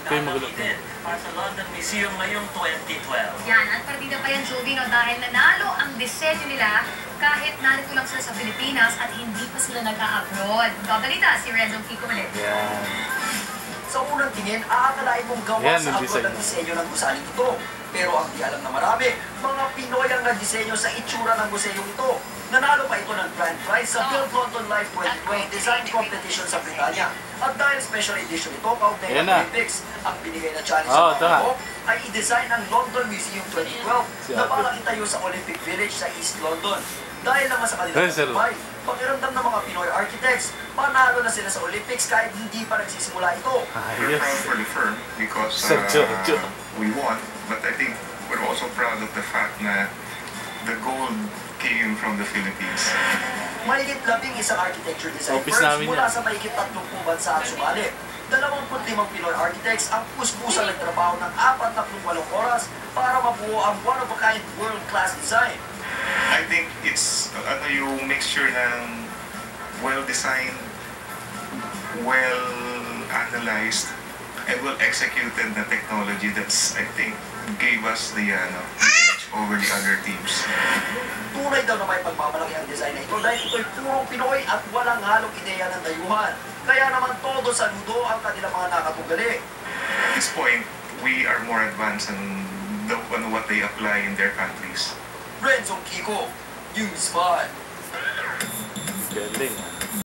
Ito yung magulo. Para sa London Museum ngayong 2012. Yan, at partida pa yan, Jovi, no, dahil nanalo ang disenyo nila kahit narito lang sila sa Pilipinas at hindi pa sila nag-a-abroad. Babalita si Renzo Kiko ulit. Yan. Sa unang tingin, aakalain mong gawa sa abroad ang disenyo ng gusaling ito. Pero ang di alam na marami, mga Pinoy ang nagdisenyo sa itsura ng guseyong ito. Nanalo pa ito ng Grand Prize sa Build London Live 2020 Design Competition sa Britanya. At dahil special edition ito, kaugnay ng Olympics, ang binigay na challenge sa mga ay i-design ang London Museum 2012 na parang itayo sa Olympic Village sa East London. Dahil naman sa kanilang tagumpay, pakiramdam ng mga Pinoy architects, panalo na sila sa Olympics kahit hindi pa nagsisimula ito. We're proud for the firm because we won, but I think we're also proud of the fact na the gold came from the Philippines. Mahigit 11 architecture design firms mula sa mahigit 30 bansa ang sumali. 25 Pinoy architects ang puspusan nagtrabaho ng 48 oras para mabuo ang one-of-a-kind world-class design. I think it's yung mixture ng well-designed, well-analyzed, and well-executed na technology that's, I think, gave us the edge over the other teams. Tunay daw na may pagmamalaki ang design na ito dahil ito'y purong Pinoy at walang halong ideya ng dayuhan. Kaya naman todo saludo ang kanilang mga nakatunggali. At this point, we are more advanced on what they apply in their countries. Renzo Kiko, News 5. Galing.